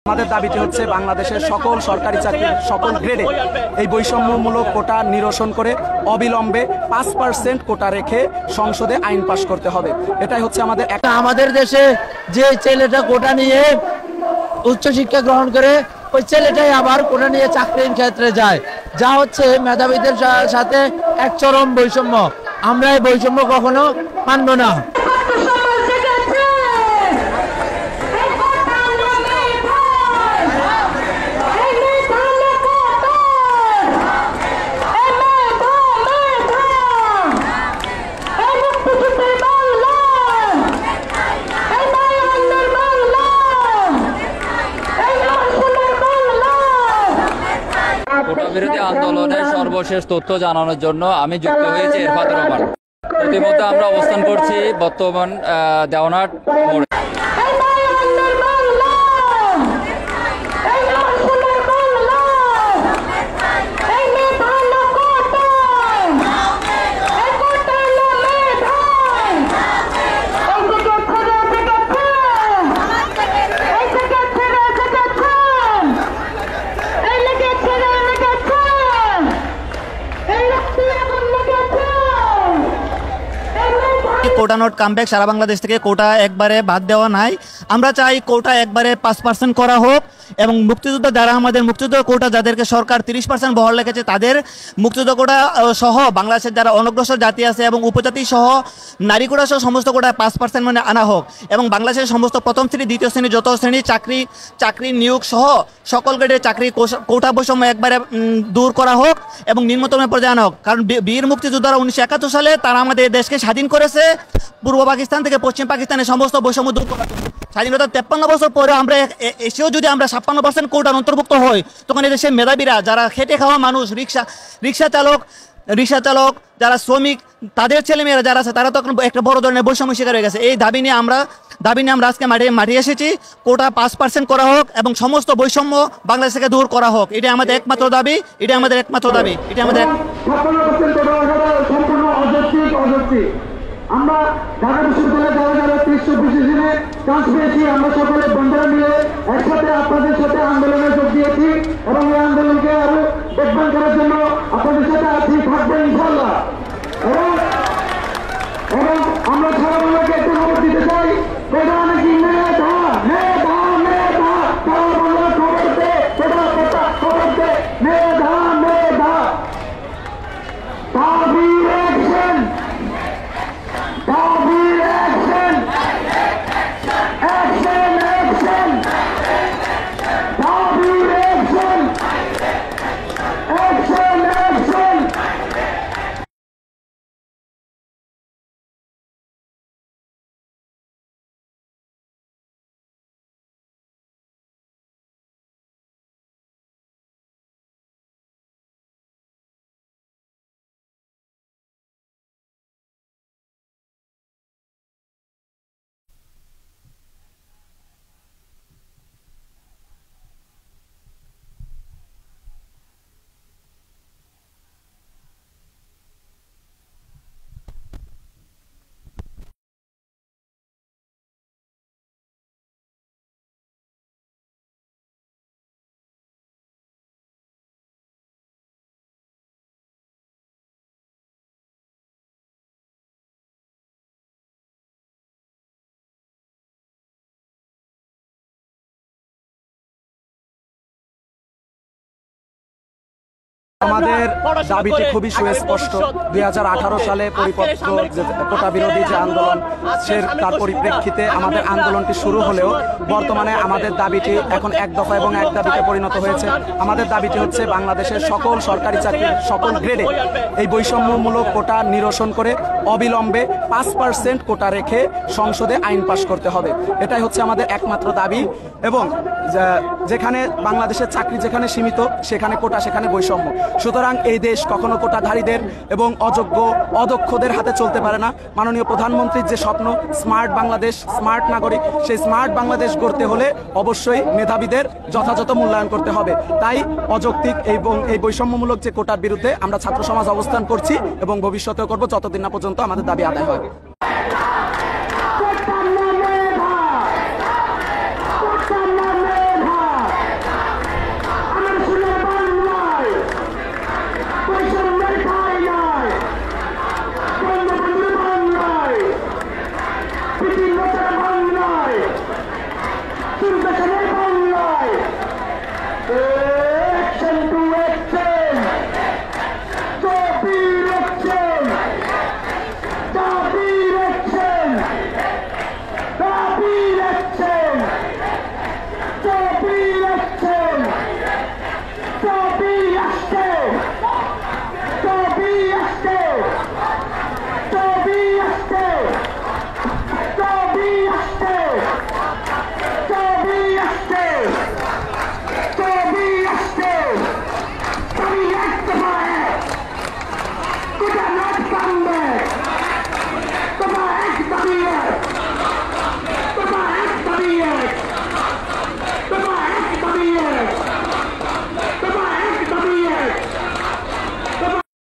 আমাদের দাবিটি হচ্ছে বাংলাদেশের সকল সরকারি চাকরির সকল গ্রেডে এই বৈষম্যমূলক কোটা নিরসন করে অবিলম্বে 5% কোটা রেখে সংসদে আইন পাশ করতে হবে। এটাই হচ্ছে আমাদের দেশে যে ছেলেটা কোটা নিয়ে উচ্চশিক্ষা গ্রহণ করে ওই ছেলেটাই আবার কোটা নিয়ে চাকরির ক্ষেত্রে যায়, যা হচ্ছে মেধাবীদের সাথে এক চরম বৈষম্য। আমরা এই বৈষম্য কখনো মানব না। কোটা বিরোধী আন্দোলনের সর্বশেষ তথ্য জানানোর জন্য আমি যুক্ত হয়েছি ইরফাতুর রহমান। ইতিমধ্যে আমরা অবস্থান করছি বর্তমান দেওয়ানহাট মোড়ে। কোটা নোট কামব্যাক সারা বাংলাদেশ থেকে কোটা একবারে বাদ দেওয়া নাই। আমরা চাই কোটা একবারে 5% করা হোক এবং মুক্তিযুদ্ধ যারা আমাদের মুক্তিযুদ্ধ কোটা যাদেরকে সরকার 30% বহাল রেখেছে তাদের মুক্তিযুদ্ধ কোটা সহ বাংলাদেশের যারা অনগ্রসর জাতি আছে এবং উপজাতি সহ নারী কোটা সহ সমস্ত কোটা 5% মানে আনা হোক এবং বাংলাদেশের সমস্ত প্রথম শ্রেণী দ্বিতীয় শ্রেণী যত শ্রেণী চাকরি নিয়োগ সহ সকল গ্রেডের চাকরি কোটা বৈষম্য একবারে দূর করা হোক এবং নিম্নতম পর্যায়ে আনা হোক। কারণ বীর মুক্তিযোদ্ধারা 1971 সালে তারা আমাদের দেশকে স্বাধীন করেছে পূর্ব পাকিস্তান থেকে পশ্চিম পাকিস্তানের সমস্ত বৈষম্য দূর করা। স্বাধীনতা 53 বছর পরে আমরা এসেও যদি আমরা 56% কোটার অন্তর্ভুক্ত হই তখন এদেশে মেধাবীরা যারা খেটে খাওয়া মানুষ রিক্সা চালক যারা শ্রমিক তাদের ছেলেমেয়েরা যারা আছে তারা তো এখন একটা বড় ধরনের বৈষম্য শিকার হয়ে গেছে। এই দাবি নিয়ে আমরা আজকে মাঠে এসেছি। কোটা 5% করা হোক এবং সমস্ত বৈষম্য বাংলাদেশ থেকে দূর করা হোক। এটা আমাদের একমাত্র দাবি। আমরা ঢাকা বিশ্ববিদ্যালয়ে যারা 324 দিনে চান্স পেয়েছি, আমরা সকলে বন্ধুরা মিলে একসাথে আপনাদের সাথে আন্দোলনে যোগ দিয়েছি এবং এই আন্দোলনকে আরো দেখভাল করার জন্য আপনাদের সাথে আছি, থাকবো ইনশাআল্লাহ। এবং আমরা সারা বাংলাকে একটু খবর দিতে চাই, কোটা নাকি মেধা সারা বাংলা খবর দে, কোটা খবর দে, মেধা তাবির অ্যাকশন। আমাদের দাবিটি খুবই সুস্পষ্ট। 2018 সালে পরিপক্ক কোটা বিরোধী যে আন্দোলন তার পরিপ্রেক্ষিতে আমাদের আন্দোলনটি শুরু হলেও বর্তমানে আমাদের দাবিটি এখন এক দফা এবং এক দাবিতে পরিণত হয়েছে। আমাদের দাবিটি হচ্ছে বাংলাদেশের সকল সরকারি চাকরির সকল গ্রেডে এই বৈষম্যমূলক কোটা নিরসন করে অবিলম্বে 5% কোটা রেখে সংসদে আইন পাশ করতে হবে। এটাই হচ্ছে আমাদের একমাত্র দাবি। এবং যেখানে বাংলাদেশের চাকরি যেখানে সীমিত সেখানে কোটা, সেখানে বৈষম্য। সুতরাং এই দেশ কখনো কোটাধারীদের এবং অযোগ্য অদক্ষদের হাতে চলতে পারে না। মাননীয় প্রধানমন্ত্রীর যে স্বপ্ন স্মার্ট বাংলাদেশ, স্মার্ট নাগরিক, সেই স্মার্ট বাংলাদেশ গড়তে হলে অবশ্যই মেধাবীদের যথাযথ মূল্যায়ন করতে হবে। তাই অযৌক্তিক এবং এই বৈষম্যমূলক যে কোটার বিরুদ্ধে আমরা ছাত্র সমাজ অবস্থান করছি এবং ভবিষ্যতেও করব যতদিন না পর্যন্ত আমাদের দাবি আদায় হয়।